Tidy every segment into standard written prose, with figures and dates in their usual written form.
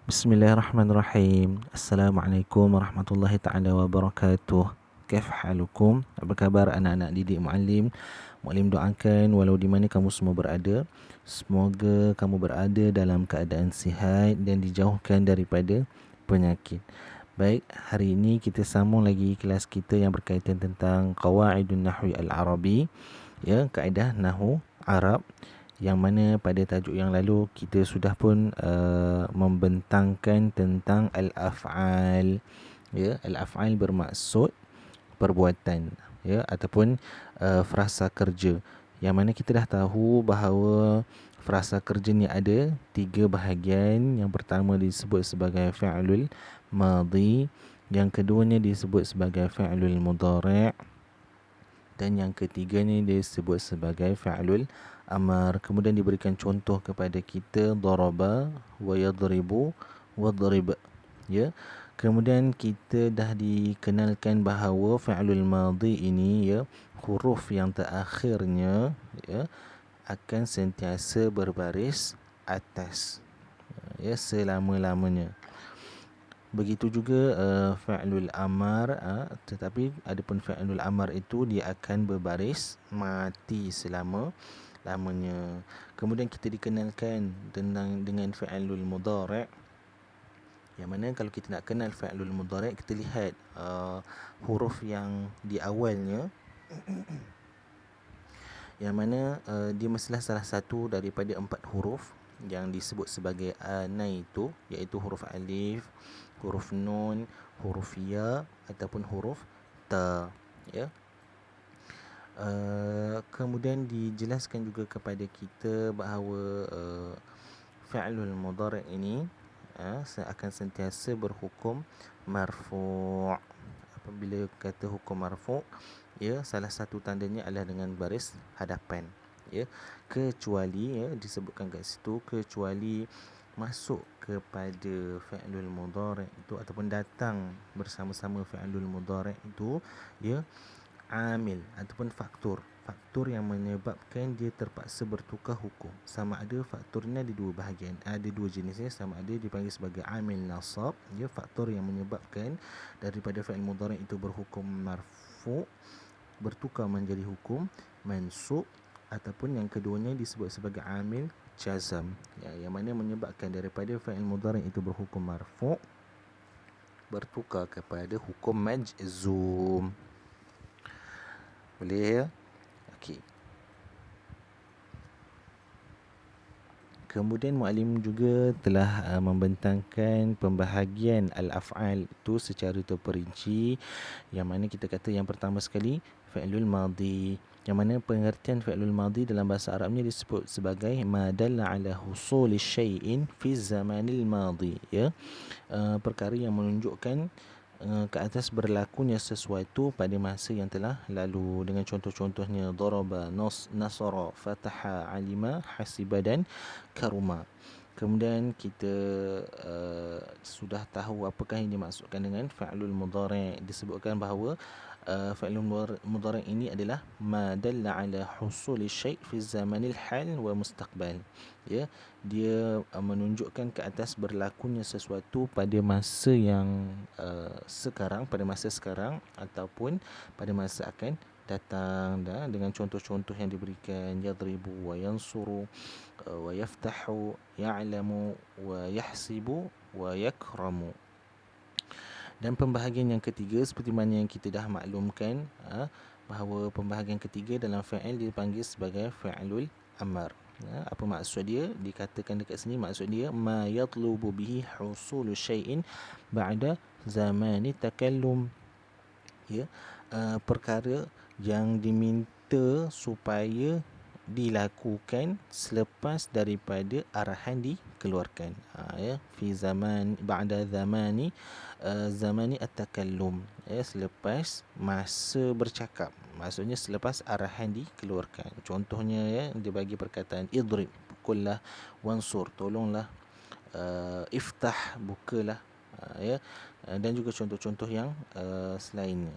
Bismillahirrahmanirrahim. Assalamualaikum warahmatullahi taala wabarakatuh. Kaif halukum? Apa khabar anak-anak didik muallim? Muallim doakan walau di mana kamu semua berada, semoga kamu berada dalam keadaan sihat dan dijauhkan daripada penyakit. Baik, hari ini kita sambung lagi kelas kita yang berkaitan tentang Qawaidun Nahwi Al-Arabi, ya, kaedah nahwu Arab, yang mana pada tajuk yang lalu kita sudah pun membentangkan tentang al-af'al, ya. Al-af'al bermaksud perbuatan, ya, ataupun frasa kerja, yang mana kita dah tahu bahawa frasa kerja ni ada tiga bahagian. Yang pertama disebut sebagai fi'lul madhi, yang keduanya disebut sebagai fi'lul mudhari', dan yang ketiga ni disebut sebagai fi'lul amar. Kemudian diberikan contoh kepada kita, daraba wa yadribu wadrib, ya. Kemudian kita dah dikenalkan bahawa fi'lul madhi ini, ya, huruf yang terakhirnya, ya, akan sentiasa berbaris atas, ya, selama-lamanya. Begitu juga fi'lul amar, tetapi adapun fi'lul amar itu dia akan berbaris mati selama-lamanya. Kemudian kita dikenalkan dengan fi'lul mudhari', yang mana kalau kita nak kenal fi'lul mudhari', kita lihat huruf yang di awalnya, yang mana dia mestilah salah satu daripada 4 huruf yang disebut sebagai anai itu, iaitu huruf alif, huruf nun, huruf ya ataupun huruf ta, ya. Kemudian dijelaskan juga kepada kita bahawa fi'lul mudhari' ini akan sentiasa berhukum marfu'. Apabila kata hukum marfu', ya, salah satu tandanya adalah dengan baris hadapan, ya. Kecuali, ya, disebutkan kat situ, kecuali masuk kepada fi'lul mudhari' itu ataupun datang bersama-sama fi'lul mudhari' itu, ya, amil ataupun faktor yang menyebabkan dia terpaksa bertukar hukum. Sama ada faktor ni ada dua bahagian, ada dua jenisnya. Sama ada dipanggil sebagai amil nasab, ya, faktor yang menyebabkan daripada fi'il mudhari' itu berhukum marfu', bertukar menjadi hukum mansub, ataupun yang keduanya disebut sebagai amil jazam, ya, yang mana menyebabkan daripada fi'il mudhari' itu berhukum marfu' bertukar kepada hukum majzum. Boleh, ya? Okey. Kemudian muallim juga telah membentangkan pembahagian al-af'al itu secara terperinci, yang mana kita kata yang pertama sekali fi'lul madhi, yang mana pengertian fi'lul madhi dalam bahasa Arabnya disebut sebagai ma dalla ala husuli syai'in fi zamanil madhi, ya. Perkara yang menunjukkan ke atas berlakunya sesuatu pada masa yang telah lalu, dengan contoh-contohnya daraba, nasara, fataha, alima, hasiba dan karuma. Kemudian kita sudah tahu apakah yang dimaksudkan dengan fi'lul mudhari'. Disebutkan bahawa fi'lul mudhari' ini adalah ma dalla ala husuli syai' fi zamanil hal wa mustaqbal, ya. Dia menunjukkan ke atas berlakunya sesuatu pada masa yang sekarang, pada masa sekarang ataupun pada masa akan datang, dengan contoh-contoh yang diberikan: yadribu wa yansuru wa yaftahu, ya'lamu wa yahsibu wa yakramu. Dan pembahagian yang ketiga, seperti mana yang kita dah maklumkan, bahawa pembahagian ketiga dalam fi'il dipanggil sebagai fi'lul amar. Apa maksud dia? Dikatakan dekat sini, maksud dia ma yatlubu bihi husulu syai'in ba'da zamani takallum, ya. Perkara yang diminta supaya dilakukan selepas daripada arahan dikeluarkan, ya. Fi zaman, ba'da zamani, zamani at-takallum, ya, selepas masa bercakap, maksudnya selepas arahan dikeluarkan. Contohnya, ya, dia bagi perkataan idrib, pukullah, wansur, tolonglah, iftah, bukalah, ya, dan juga contoh-contoh yang selainnya.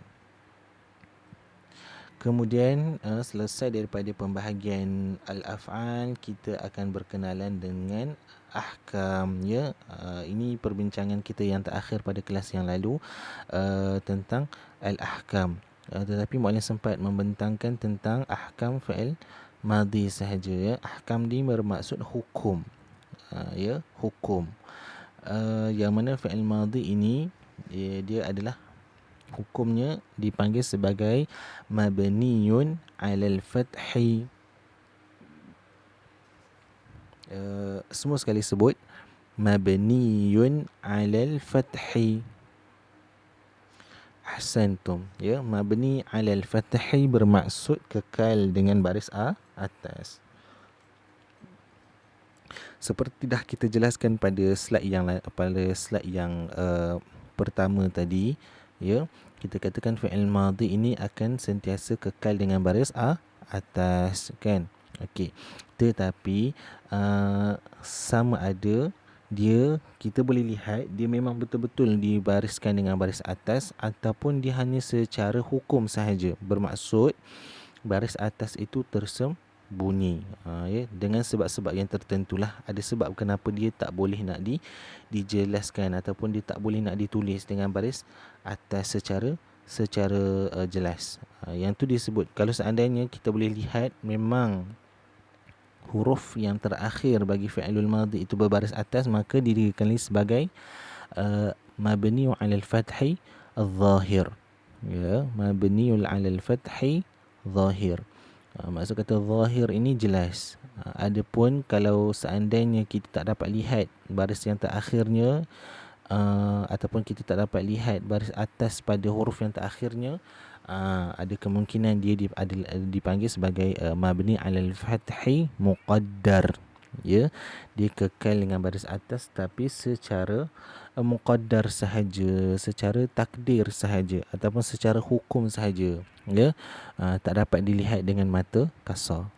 Kemudian selesai daripada pembahagian al-af'al, kita akan berkenalan dengan al-ahkam, ya. Ini perbincangan kita yang terakhir pada kelas yang lalu tentang al-ahkam. Tetapi muallif sempat membentangkan tentang ahkam fi'il madhi sahaja, ya. Ahkam ni bermaksud hukum, ya, hukum. Yang mana fi'il madhi ini dia adalah hukumnya dipanggil sebagai mabniyun 'alal fathi. Semua sekali sebut mabniyun 'alal fathi. Ahsantum, ya. Mabni 'alal fathi bermaksud kekal dengan baris atas. Seperti dah kita jelaskan pada slide yang pertama tadi, ya, kita katakan fi'il madhi ini akan sentiasa kekal dengan baris atas, kan? Okey. Tetapi sama ada kita boleh lihat dia memang betul-betul dibariskan dengan baris atas ataupun dia hanya secara hukum sahaja. Bermaksud baris atas itu tersembunyi, ya, dengan sebab-sebab yang tertentulah. Ada sebab kenapa dia tak boleh nak dijelaskan ataupun dia tak boleh nak ditulis dengan baris atas secara jelas. Yang tu disebut, kalau seandainya kita boleh lihat memang huruf yang terakhir bagi fi'ilul madhi itu berbaris atas, maka didirikan sebagai mabniun 'alal fathi adh-dhahir, ya, mabniun 'alal fathi zahir. Maksud kata zahir ini jelas. Adapun kalau seandainya kita tak dapat lihat baris yang terakhirnya, ataupun kita tak dapat lihat baris atas pada huruf yang terakhirnya, ada kemungkinan dia dipanggil sebagai mabni 'alal fathi muqaddar, ya. Dia kekal dengan baris atas tapi secara muqaddar sahaja, secara takdir sahaja ataupun secara hukum sahaja, ya. Tak dapat dilihat dengan mata kasar.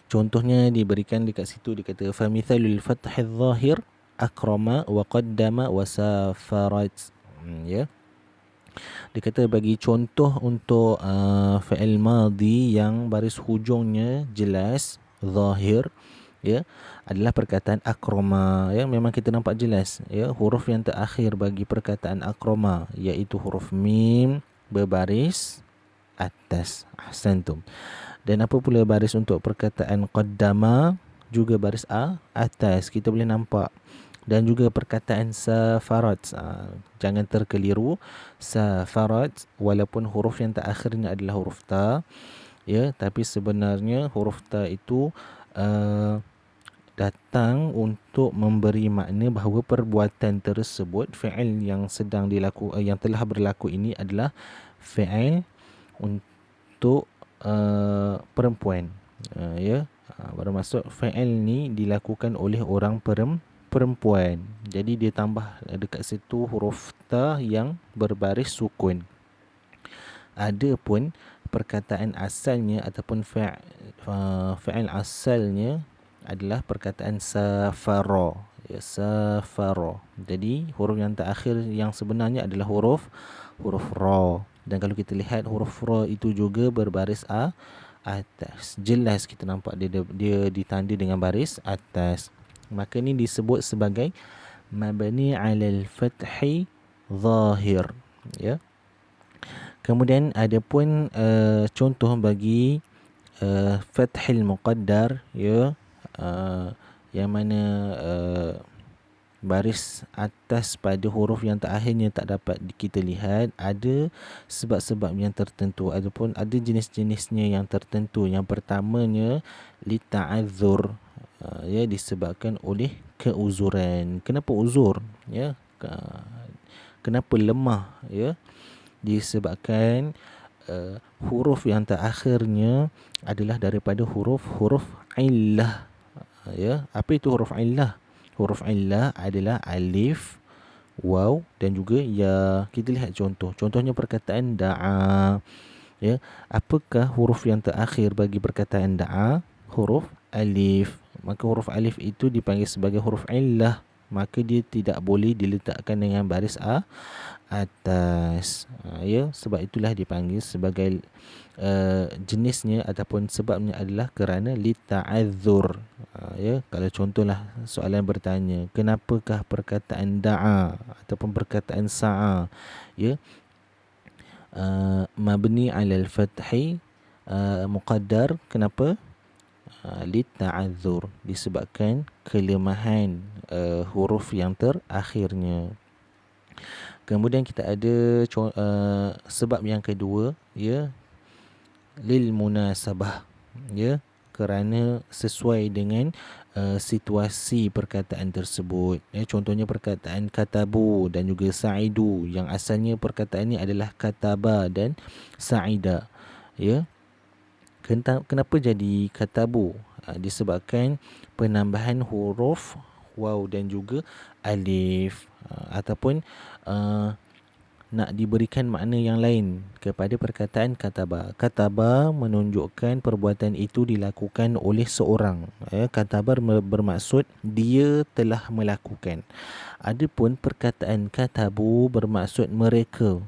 Contohnya diberikan dekat situ, dia kata fa mithalul fathi adh-dhahir akrama wa qaddama wa safarat, ya. Dia kata bagi contoh untuk fi'il madhi yang baris hujungnya jelas, zahir, ya, adalah perkataan akrama, ya. Memang kita nampak jelas, ya, huruf yang terakhir bagi perkataan akrama iaitu huruf mim berbaris atas. Ahsantum. Dan apa pula baris untuk perkataan qaddama, juga baris atas, kita boleh nampak. Dan juga perkataan safarat, jangan terkeliru, safarat walaupun huruf yang terakhirnya adalah huruf ta, ya, tapi sebenarnya huruf ta itu datang untuk memberi makna bahawa perbuatan tersebut, fi'il yang yang telah berlaku ini adalah fi'il untuk perempuan, ya. Bermaksud fi'il ni dilakukan oleh orang perempuan. Jadi dia tambah dekat situ huruf ta yang berbaris sukun. Adapun perkataan asalnya ataupun fi'il asalnya adalah perkataan safara, ya, safara. Jadi huruf yang terakhir yang sebenarnya adalah huruf ra. Dan kalau kita lihat huruf ra itu juga berbaris atas. Jelas kita nampak dia ditanda dengan baris atas. Maka ni disebut sebagai mabni 'alal fathi zahir, ya. Kemudian ada pun contoh bagi fathil muqaddar, ya, yang mana baris atas pada huruf yang terakhirnya tak dapat kita lihat. Ada sebab-sebab yang tertentu, ataupun ada jenis-jenisnya yang tertentu. Yang pertamanya lita'adzur, ya, disebabkan oleh keuzuran. Kenapa uzur, ya? Kenapa lemah, ya? Disebabkan huruf yang terakhirnya adalah daripada huruf illah, ya. Apa itu huruf illah? Huruf illah adalah alif, waw dan juga ya. Kita lihat contohnya perkataan da'a, ya. Apakah huruf yang terakhir bagi perkataan da'a? Huruf alif. Maka huruf alif itu dipanggil sebagai huruf illah, maka dia tidak boleh diletakkan dengan baris atas. Ya, sebab itulah dipanggil sebagai jenisnya ataupun sebabnya adalah kerana lita'adzur. Ya, kalau contohlah soalan bertanya, kenapakah perkataan da'a ataupun perkataan sa'a, ya, mabni 'alal fathi muqaddar, kenapa? Lita'adzur, disebabkan kelemahan huruf yang terakhirnya. Kemudian kita ada sebab yang kedua, ya, lil munasabah, ya, kerana sesuai dengan situasi perkataan tersebut. Ya, contohnya perkataan katabu dan juga sa'idu, yang asalnya perkataan ini adalah kataba dan sa'ida. Ya, kenapa jadi katabu? Disebabkan penambahan huruf waw dan juga alif, ataupun nak diberikan makna yang lain kepada perkataan kataba. Kataba menunjukkan perbuatan itu dilakukan oleh seorang. Kataba bermaksud dia telah melakukan. Adapun perkataan katabu bermaksud mereka,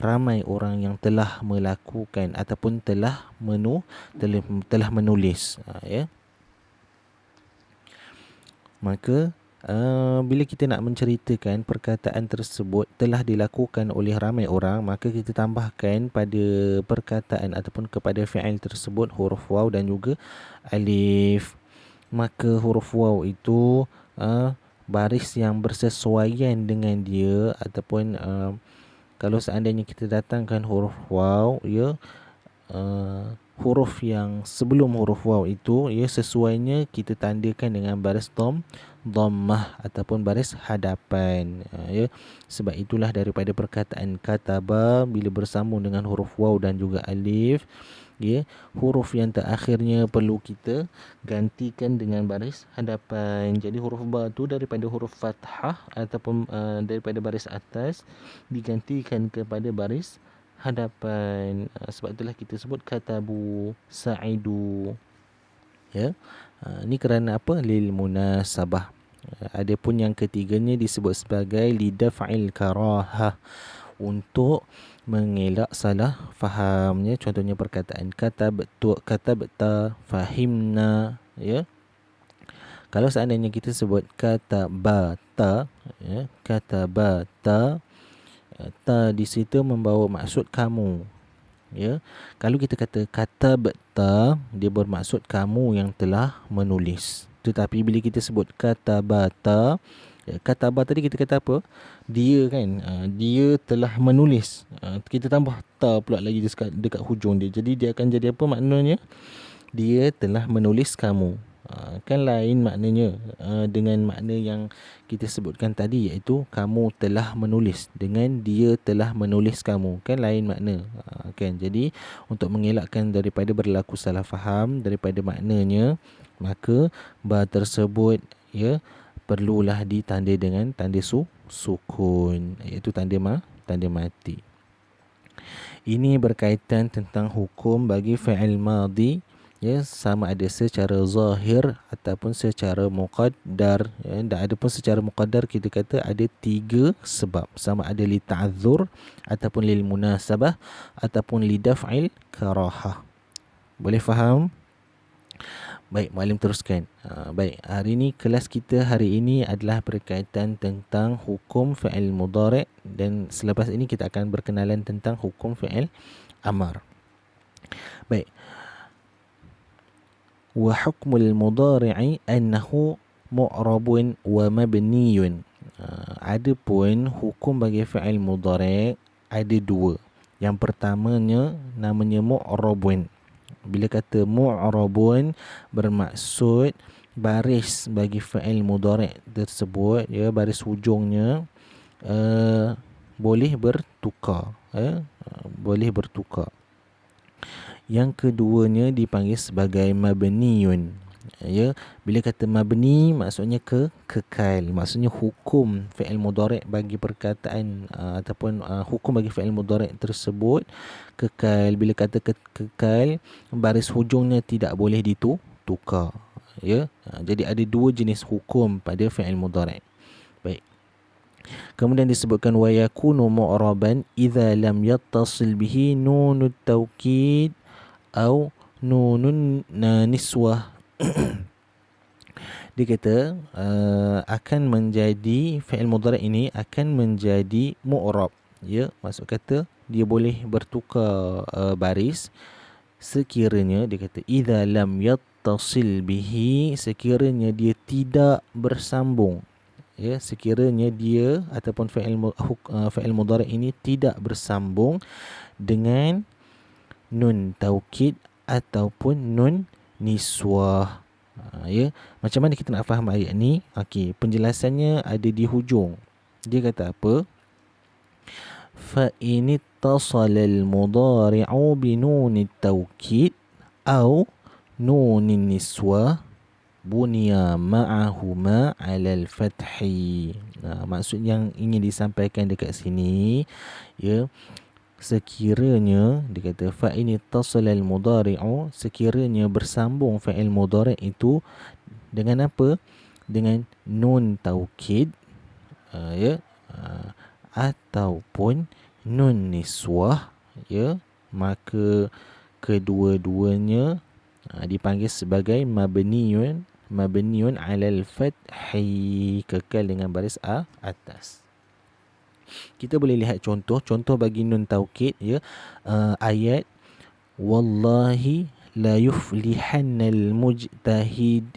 ramai orang yang telah melakukan ataupun telah menulis. Ya. Maka bila kita nak menceritakan perkataan tersebut telah dilakukan oleh ramai orang, maka kita tambahkan pada perkataan ataupun kepada fi'il tersebut huruf waw dan juga alif. Maka huruf waw itu baris yang bersesuaian dengan dia, ataupun kalau seandainya kita datangkan huruf waw, ya, huruf yang sebelum huruf waw itu, ya, sesuainya kita tandakan dengan baris dhammah ataupun baris hadapan. Ya, sebab itulah daripada perkataan kataba, bila bersambung dengan huruf waw dan juga alif, ya, huruf yang terakhirnya perlu kita gantikan dengan baris hadapan. Jadi huruf ba tu daripada huruf fathah ataupun daripada baris atas digantikan kepada baris hadapan. Sebab itulah kita sebut katabu, sa'idu. Ya. Ni kerana apa? Lil munasabah. Adapun yang ketiganya disebut sebagai lidaf'il karahah, untuk mengelak salah fahamnya. Contohnya perkataan katabta, fahimna, ya. Kalau seandainya kita sebut katabata, ya, katabata, ta di situ membawa maksud kamu. Ya, kalau kita kata katabta, dia bermaksud kamu yang telah menulis. Tetapi bila kita sebut katabata, kataba tadi kita kata apa? Dia, kan, dia telah menulis. Kita tambah ta pula lagi dekat hujung dia. Jadi dia akan jadi apa maknanya? Dia telah menulis kamu. Kan lain maknanya dengan makna yang kita sebutkan tadi, iaitu kamu telah menulis dengan dia telah menulis kamu. Kan lain makna. Kan, jadi untuk mengelakkan daripada berlaku salah faham daripada maknanya, maka ba tersebut, ya, perlulah ditanda dengan tanda sukun, iaitu tanda mati. Ini berkaitan tentang hukum bagi fi'il madhi, ya, sama ada secara zahir ataupun secara muqaddar. Ya, dan ada pun secara muqaddar kita kata ada 3 sebab, sama ada li ta'adzur ataupun lil munasabah ataupun li daf'il karahah. Boleh faham? Baik, Muallim teruskan. Baik, hari ini kelas kita hari ini adalah berkaitan tentang hukum fi'il mudhari', dan selepas ini kita akan berkenalan tentang hukum fi'il amar. Baik. Wa hukmul mudhari'i annahu mu'rabun wa mabniyun. Adapun hukum bagi fi'il mudhari' ada 2. Yang pertamanya namanya mu'rabun. Bila kata mu'rabun, bermaksud baris bagi fi'il mudhari' tersebut, ya, baris hujungnya boleh bertukar, boleh bertukar. Yang keduanya dipanggil sebagai mabniyun. Ya, bila kata mabni maksudnya kekal, maksudnya hukum fi'il mudhari' bagi perkataan ataupun hukum bagi fi'il mudhari' tersebut kekal. Bila kata kekal, baris hujungnya tidak boleh ditukar. Ya, jadi ada 2 jenis hukum pada fi'il mudhari'. Baik. Kemudian disebutkan wa yakunu mu'raban idza lam yattasil bihi nunut taukid au nunun niswah. Dia kata akan menjadi fi'il mudhari' ini akan menjadi mu'rab. Ya, maksud kata dia boleh bertukar baris sekiranya, dia kata idza lam yattasil bihi, sekiranya dia tidak bersambung. Ya, sekiranya dia ataupun fi'il mudhari' ini tidak bersambung dengan nun taukid ataupun nun niswah. Ya, macam mana kita nak faham ayat ni? Okey, penjelasannya ada di hujung. Dia kata apa? Fa in ittasala al-mudhari'u bi nun at-taukid au nun niswah bunya ma'ahuma 'ala al-fathi. Maksud yang ingin disampaikan dekat sini, ya, sekiranya dia kata fa in ittasala al-mudhari'u, sekiranya bersambung fa'il mudhari' itu dengan apa? Dengan nun taukid, ya, ataupun nun niswah, ya, maka kedua-duanya dipanggil sebagai mabniun 'alal fathi, kekal dengan baris atas. Kita boleh lihat contoh bagi nun taukid, ya, ayat wallahi la yuflihannal mujtahid.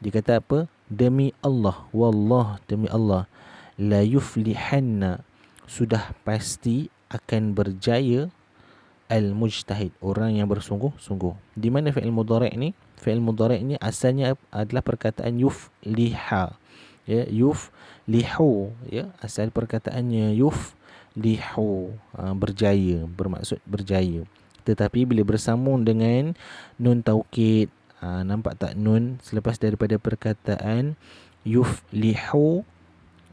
Dia kata apa? Demi Allah, wallah, demi Allah, la yuflihanna, sudah pasti akan berjaya, al-mujtahid, orang yang bersungguh-sungguh. Di mana fi'il mudhari' ni? Fi'il mudhari' ni asalnya adalah perkataan yufliha. Ya, yuflihu, ya, asal perkataannya yuflihu, berjaya, bermaksud berjaya. Tetapi bila bersambung dengan nun taukid, nampak tak nun selepas daripada perkataan yuflihu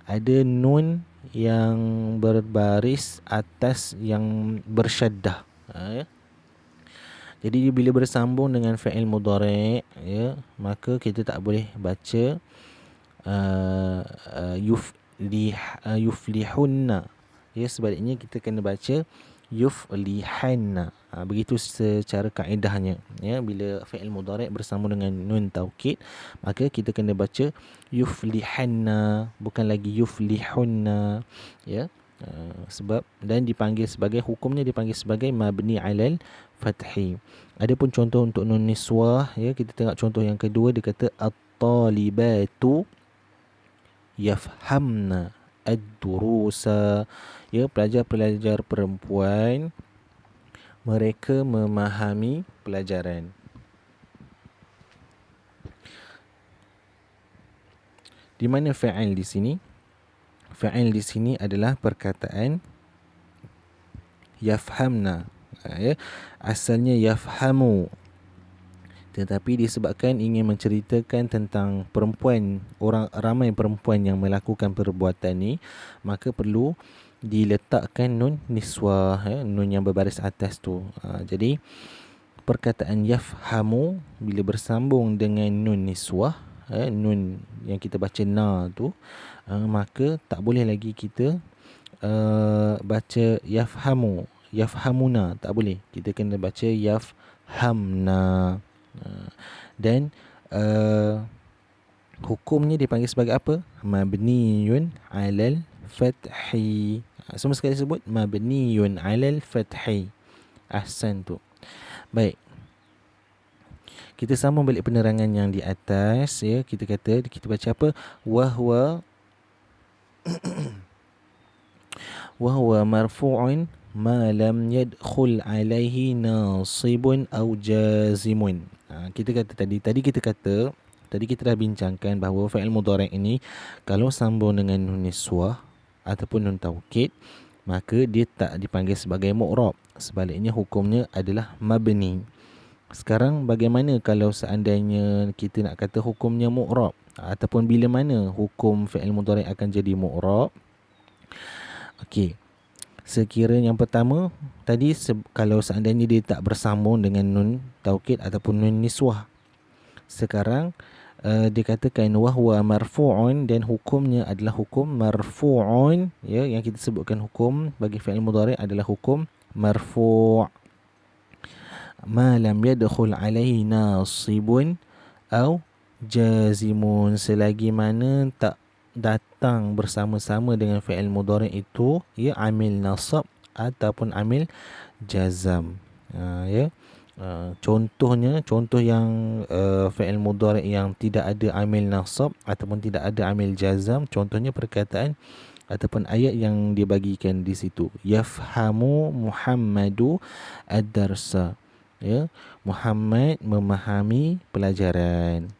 ada nun yang berbaris atas yang bersyaddah, ya. Jadi bila bersambung dengan fi'il mudhari', ya, maka kita tak boleh baca yuflihunna. Ya, sebaliknya kita kena baca yuflihanna. Begitu secara kaedahnya, ya. Bila fi'il mudhari' bersambung dengan nun taukid, maka kita kena baca yuflihanna, bukan lagi yuflihunna, ya. Sebab dan hukumnya dipanggil sebagai mabni 'alal fathi. Adapun contoh untuk nun niswah, ya, kita tengok contoh yang kedua. Dia kata at-talibatu yafhamna ad-durusa, ya, pelajar-pelajar perempuan mereka memahami pelajaran. Di mana fa'il di sini? Fa'il di sini adalah perkataan yafhamna, ya. Asalnya yafhamu, tetapi disebabkan ingin menceritakan tentang perempuan, ramai perempuan yang melakukan perbuatan ni, maka perlu diletakkan nun niswah, ya, nun yang berbaris atas tu. Jadi perkataan yafhamu bila bersambung dengan nun niswah, nun yang kita baca na tu, maka tak boleh lagi kita baca yafhamuna, tak boleh. Kita kena baca yafhamna. Dan hukumnya dipanggil sebagai apa? Mabniun 'alal fathi. Semua sekali sebut mabniun 'alal fathi. Ahsan tu. Baik. Kita sambung balik penerangan yang di atas, ya. Kita baca apa? Wahwa marfu'un ma lam yadkhul alaihi nasibun aw jazimun. Tadi kita dah bincangkan bahawa fa'il mudhari' ini kalau sambung dengan nun niswah ataupun nun taukid, maka dia tak dipanggil sebagai mu'rab. Sebaliknya hukumnya adalah mabni. Sekarang bagaimana kalau seandainya kita nak kata hukumnya mu'rab, ataupun bila mana hukum fi'il mudhari' akan jadi mu'rab? Okey. Sekiranya yang pertama tadi, kalau seandainya dia tak bersambung dengan nun taukid ataupun nun niswah. Sekarang dikatakan wahwa marfu'un, dan hukumnya adalah hukum marfu'un, ya, yang kita sebutkan hukum bagi fi'il mudhari' adalah hukum marfu', ma lam yadkhul alaihi nasibun au jazimun, selagi mana tak datang bersama-sama dengan fi'il mudhari' itu ya amil nasab ataupun amil jazam. Ya. Contohnya, contoh yang fi'il mudhari' yang tidak ada amil nasab ataupun tidak ada amil jazam, contohnya perkataan ataupun ayat yang dibagikan di situ. Yafhamu Muhammadu ad-darsa. Ya, Muhammad memahami pelajaran.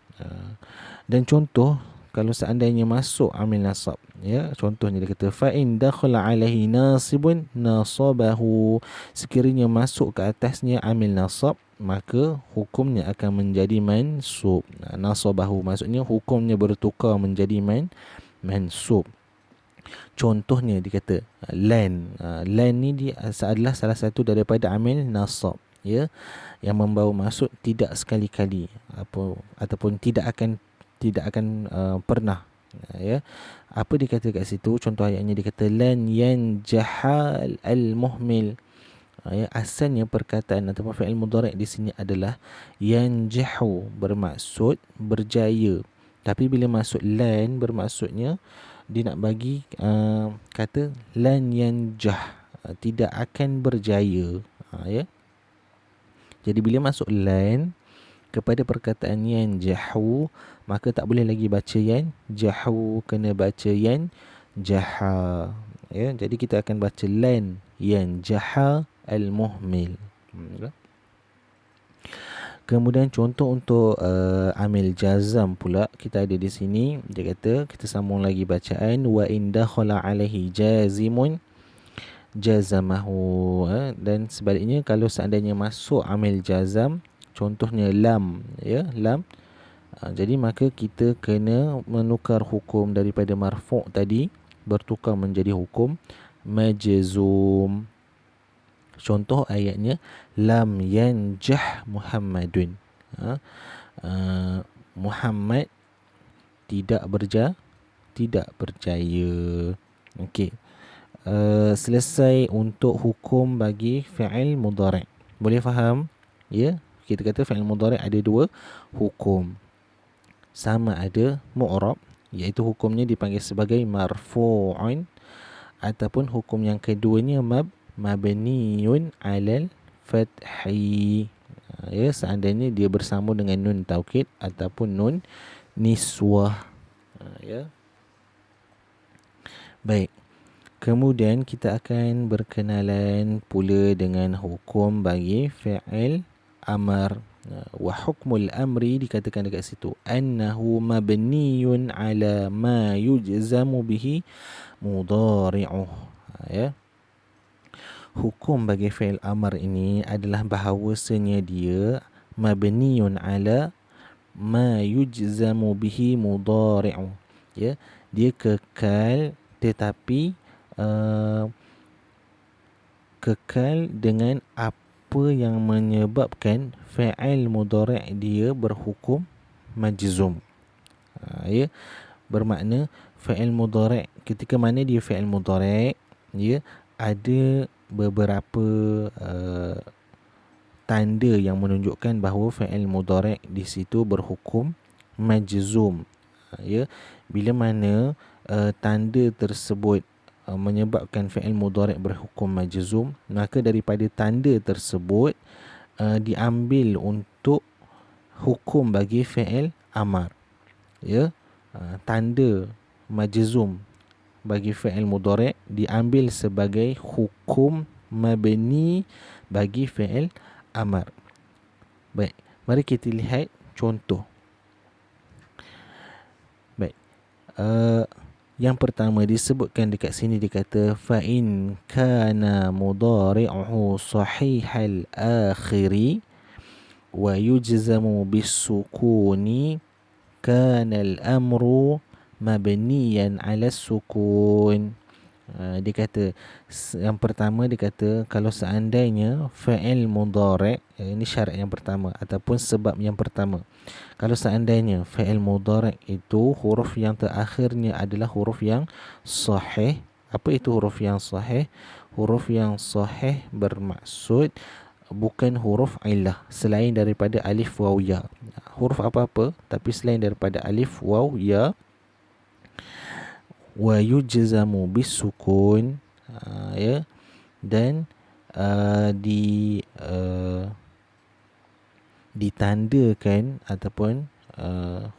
Dan contoh kalau seandainya masuk amil nasab, ya, contohnya dia kata fa in dakhala alaihi nasibun nasabahu, sekiranya masuk ke atasnya amil nasab maka hukumnya akan menjadi mansub. Nasabahu maksudnya hukumnya bertukar menjadi mansub. Contohnya dia kata lan. Lan ni dia adalah salah satu daripada amil nasab, ya, yang membawa maksud tidak sekali-kali ataupun tidak akan pernah, ya. Apa dia kata kat situ? Contoh ayatnya dia kata lan yanjahal al-muhmil. Ya, asalnya perkataan ataupun fi'il mudhari' di sini adalah yanjahu, bermaksud berjaya. Tapi bila masuk lan bermaksudnya dia nak bagi kata lan yanjah, tidak akan berjaya. Ya. Jadi bila masuk lan kepada perkataan yanjahu, maka tak boleh lagi baca yanjahu, kena baca yanjaha. Ya, jadi kita akan baca lan yanjaha al-muhmil. Kemudian contoh untuk amil jazam pula kita ada di sini. Dia kata, kita sambung lagi bacaan, wa in dakhala alaihi jazimun jazamahu. Dan sebaliknya kalau seandainya masuk amil jazam, contohnya lam, ya, lam. Jadi maka kita kena menukar hukum daripada marfu' tadi, bertukar menjadi hukum majzum. Contoh ayatnya lam yanjah Muhammadun. Muhammad tidak berjaya. Okey. Selesai untuk hukum bagi fi'il mudhari'. Boleh faham? Ya, kita kata fi'il mudhari' ada dua hukum. Sama ada mu'rab, iaitu hukumnya dipanggil sebagai marfu'un, ataupun hukum yang keduanya mabniun alal fathi. Ya, seandainya dia bersama dengan nun taukid ataupun nun niswah. Ya. Baik. Kemudian kita akan berkenalan pula dengan hukum bagi fi'il amar. Wa hukmul amri dikatakan dekat situ annahu mabniun ala ma yujzamu bihi mudhari'uh. Ya. Hukum bagi fi'il amar ini adalah bahawasanya dia mabniun ala ma yujzamu bihi mudhari'uh. Ya, dia kekal, tetapi kekal dengan apa yang menyebabkan fi'il mudhari' dia berhukum majzum. Ya, bermakna fi'il mudhari' ketika mana dia fi'il mudhari', ya, ada beberapa tanda yang menunjukkan bahawa fi'il mudhari' di situ berhukum majzum. Ya, bila mana tanda tersebut menyebabkan fi'il mudhari' berhukum majzum, maka daripada tanda tersebut diambil untuk hukum bagi fi'il amar. Ya, tanda majzum bagi fi'il mudhari' diambil sebagai hukum mabni bagi fi'il amar. Baik, mari kita lihat contoh. Baik. Yang pertama disebutkan dekat sini, dikata fa in kana mudhari'uhu sahihal akhiri wa yujzamu bisukuni kana al-amru mabniyan 'ala sukun. Dia kata yang pertama, dia kata kalau seandainya fa'il mudhari', ini syarat yang pertama ataupun sebab yang pertama. Kalau seandainya fa'il mudhari' itu huruf yang terakhirnya adalah huruf yang sahih. Apa itu huruf yang sahih? Huruf yang sahih bermaksud bukan huruf illah selain daripada alif waw ya. Huruf apa-apa tapi selain daripada alif waw ya, wa yujzamu bisukun, ya, dan ditandakan ataupun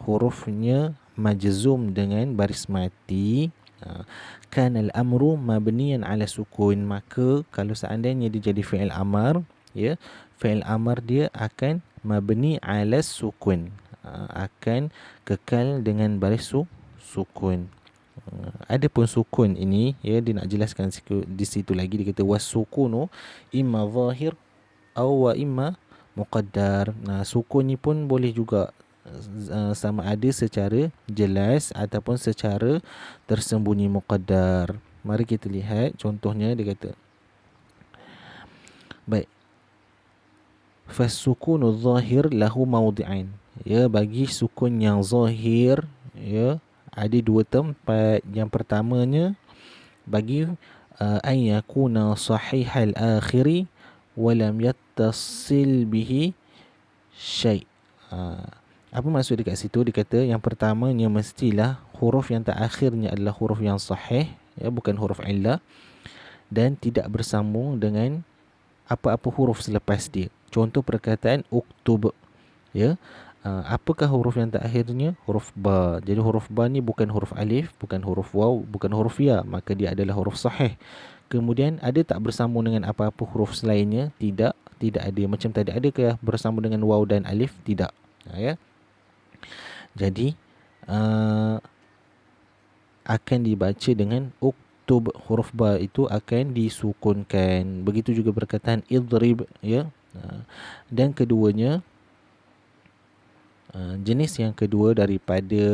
hurufnya majzum dengan baris mati. Kan al-amru mabniyan ala sukun, maka kalau seandainya dia jadi fi'il amar, ya, fi'il amar dia akan mabni ala sukun, akan kekal dengan baris sukun. Adapun sukun ini, ya, dia nak jelaskan di situ lagi. Dia kata wasukunu imma zahir au wa imma muqaddar. Sukun ni pun boleh juga sama ada secara jelas ataupun secara tersembunyi muqaddar. Mari kita lihat contohnya. Dia kata, baik, fasukunu zahir lahu mawdi'ain, ya, bagi sukun yang zahir, ya, ada dua tempat. Yang pertamanya bagi an yakuna sahihal akhiri wa lam yattasil bihi syai'. Apa maksud dekat situ? Dia kata yang pertamanya mestilah huruf yang terakhirnya adalah huruf yang sahih, ya, bukan huruf illah, dan tidak bersambung dengan apa-apa huruf selepas dia. Contoh perkataan uktub, ya. Apakah huruf yang terakhirnya? Huruf ba. Jadi huruf ba ni bukan huruf alif, bukan huruf waw, bukan huruf ya, maka dia adalah huruf sahih. Kemudian ada tak bersambung dengan apa-apa huruf selainnya? Tidak ada. Macam tadi, adakah bersambung dengan waw dan alif? Tidak. Ya. Jadi akan dibaca dengan uktub. Huruf ba itu akan disukunkan. Begitu juga perkataan idrib, ya. Dan keduanya, jenis yang kedua daripada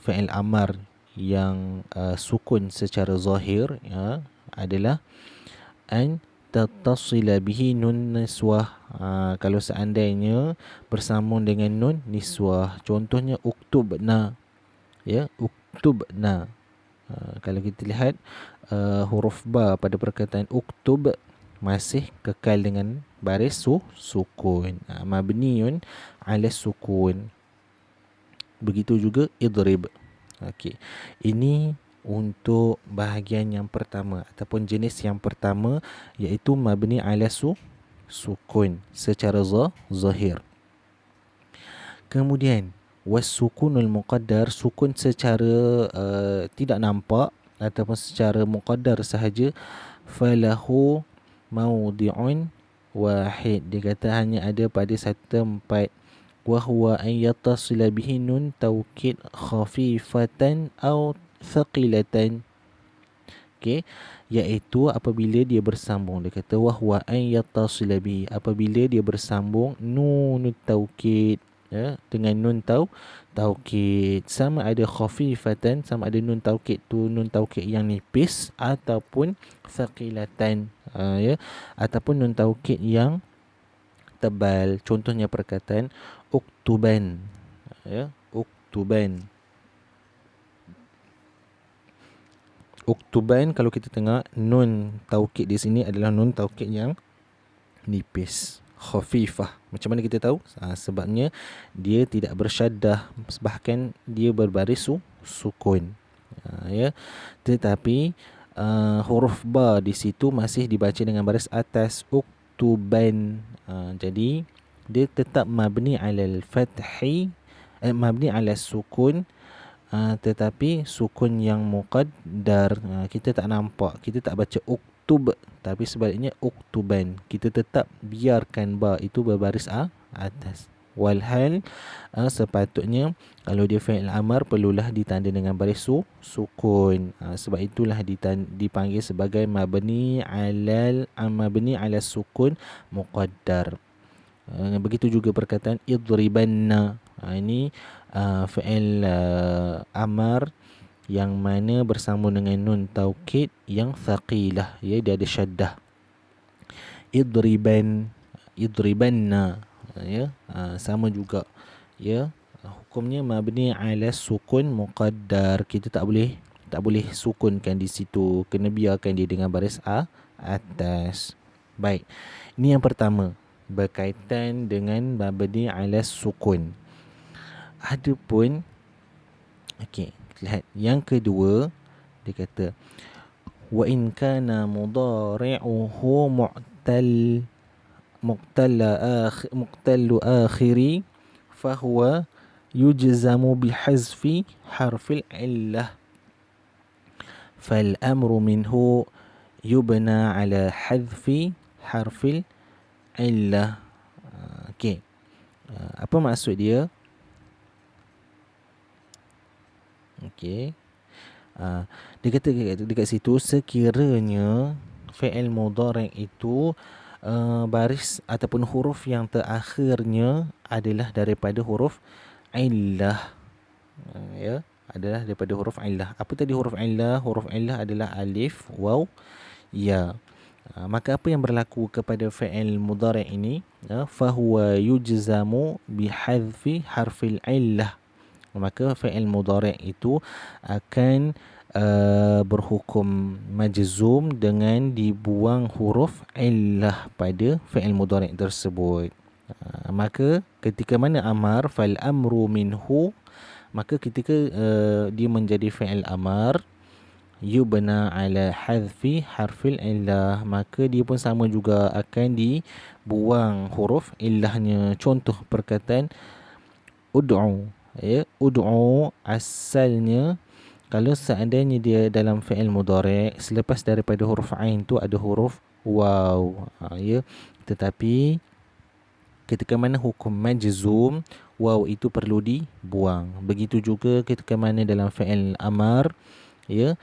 fi'il amar yang sukun secara zahir, ya, adalah an tattasila bihi nun niswah. Kalau seandainya bersambung dengan nun niswah. Contohnya uktubna, ya, uktubna. Kalau kita lihat huruf ba pada perkataan uktub masih kekal dengan baris sukun, mabniun ala sukun. Begitu juga idrib. Okey. Ini untuk bahagian yang pertama ataupun jenis yang pertama, iaitu mabni ala sukun secara zahir. Kemudian wasukunul muqaddar, sukun secara tidak nampak ataupun secara muqaddar sahaja, falahu mawdi'un wahid. Dia kata hanya ada pada satu tempat. Wa huwa an yattasila bihi nun taukid khafifatan aw thaqilatan. Okey, iaitu apabila dia bersambung. Dia kata wa huwa an yattasila bihi, apabila dia bersambung nun taukid, ya, dengan nun taukid, sama ada khafifatan, sama ada nun taukid tu nun taukid yang nipis, ataupun thaqilatan, ya, ataupun nun taukid yang tebal. Contohnya perkataan uktuban, ya, uktuban. Uktuban, kalau kita tengok nun taukid di sini adalah nun taukid yang nipis, khafifah. Macam mana kita tahu? Sebabnya dia tidak bersyaddah, bahkan dia berbaris sukun, ya. Tetapi huruf ba di situ masih dibaca dengan baris atas, uktuban. Jadi dia tetap mabni alal fathi, mabni ala sukun, tetapi sukun yang muqaddar. Kita tak nampak, kita tak baca uktub, tapi sebaliknya uktuban. Kita tetap biarkan ba itu berbaris atas. Walhal sepatutnya kalau dia fi'il amar perlulah ditanda dengan baris sukun. Sebab itulah dipanggil sebagai mabni ala sukun muqaddar. Begitu juga perkataan idribanna. Ini fi'il amar yang mana bersambung dengan nun taukid yang thaqilah, ya, dia ada syaddah. Idriban, idribanna, ya, sama juga, ya. Hukumnya mabni ala sukun muqaddar. Kita tak boleh sukunkan di situ, kena biarkan dia dengan baris atas. Baik, ini yang pertama berkaitan dengan mabni ala sukun. Adapun okey, lihat yang kedua, dia kata wa in kana mudhari'uhu muqtallu akhiri fahuwa yujzamu bihazfi harfil illah fal amru minhu yubna ala hadfi harfil illah. Okey, apa maksud dia? Okey, dia kata dekat situ, sekiranya fi'il mudhari' itu baris ataupun huruf yang terakhirnya adalah daripada huruf illah, ya, adalah daripada huruf illah. Apa tadi huruf illah? Huruf illah adalah alif, waw, ya. Maka apa yang berlaku kepada fi'il mudhari' ini? Fahuwa yujzamu bihadfi harfil illah. Maka fi'il mudhari' itu akan berhukum majzum dengan dibuang huruf illah pada fi'il mudhari' tersebut. Maka ketika mana amar, fal amru minhu, maka ketika dia menjadi fi'il amar, yubna ala hadfi harfil illah, maka dia pun sama juga akan dibuang huruf illahnya. Contoh perkataan ud'u, ya, ud'u asalnya, kalau seandainya dia dalam fi'il mudhari', selepas daripada huruf ain tu ada huruf waw, ya, tetapi ketika mana hukum majzum, waw itu perlu dibuang. Begitu juga ketika mana dalam fi'il amar, ya,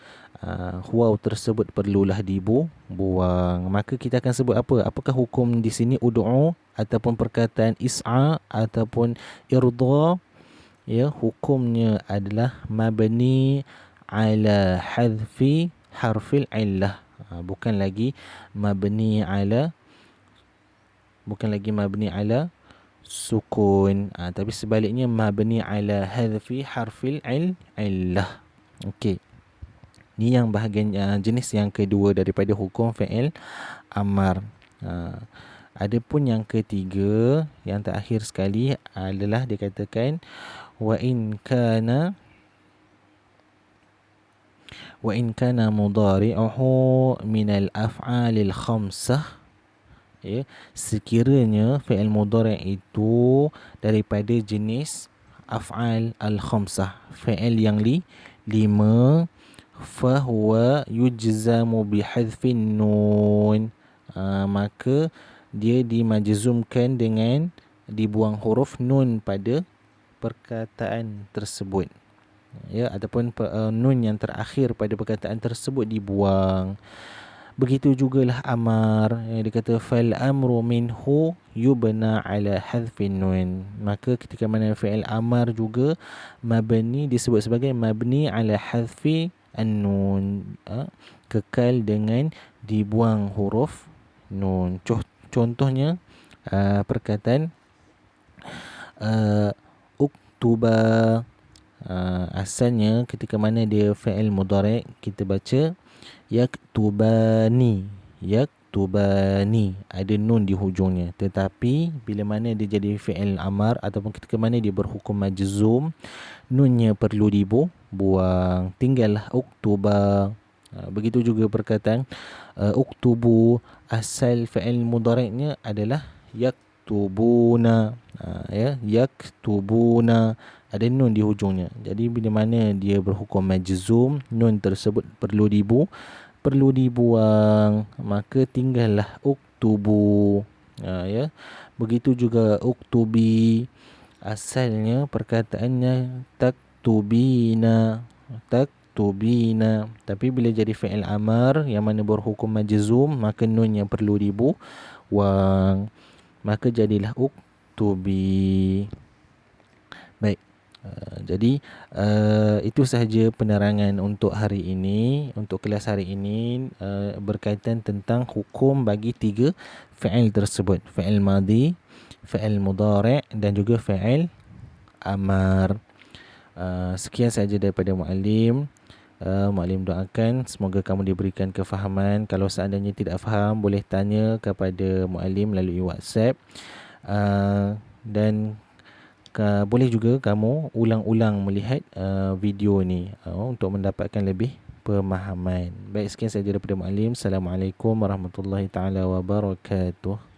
waw tersebut perlulah dibuang. Maka kita akan sebut apa? Apakah hukum di sini ud'u ataupun perkataan is'a ataupun irda? Ya, hukumnya adalah mabni ala hadfi harfil illah, bukan lagi mabni ala sukun, tapi sebaliknya mabni ala hadfi harfil illah. Okey, ni yang bahagian jenis yang kedua daripada hukum fi'il amar. Adapun yang ketiga, yang terakhir sekali adalah dikatakan wa in kana mudhari'uhu min al-af'alil khamsah, ya, sekiranya fi'il mudhari' itu daripada jenis af'al al-khamsah, fi'il yang lima, fahuwa yujzamu bihadfin nun, maka dia dimajzumkan dengan dibuang huruf nun pada perkataan tersebut, ya, ataupun nun yang terakhir pada perkataan tersebut dibuang. Begitu jugalah amar, dia kata fal amru minhu yubna ala hadfin nun, maka ketika mana fi'il amar juga mabni disebut sebagai mabni ala hadfi an-nun, kekal dengan dibuang huruf nun. Contohnya perkataan uktuba, asalnya ketika mana dia fi'il mudhari' kita baca yaktubani, ada nun di hujungnya. Tetapi bila mana dia jadi fi'il amar ataupun ketika mana dia berhukum majzum, nunnya perlu dibuang, tinggallah uktuba. Begitu juga perkataan uktubu, asal fi'il mudhari'nya adalah yaktubuna, ya, yaktubuna, ada nun di hujungnya. Jadi bila mana dia berhukum majzum, nun tersebut perlu dibuang, maka tinggallah uktubu, ya. Begitu juga uktubi, asalnya perkataannya taktubina, tapi bila jadi fi'il amar yang mana berhukum majzum, maka nun yang perlu dibuang, maka jadilah uktubi. Baik. Itu sahaja penerangan untuk hari ini, untuk kelas hari ini, berkaitan tentang hukum bagi 3 fi'il tersebut. Fi'il madhi, fi'il mudhari' dan juga fi'il amar. Sekian sahaja daripada Muallim. Muallim doakan semoga kamu diberikan kefahaman. Kalau seandainya tidak faham, boleh tanya kepada Muallim melalui WhatsApp. Dan boleh juga kamu ulang-ulang melihat video ni untuk mendapatkan lebih pemahaman. Baik, sekian sahaja daripada Muallim. Assalamualaikum warahmatullahi taala wabarakatuh.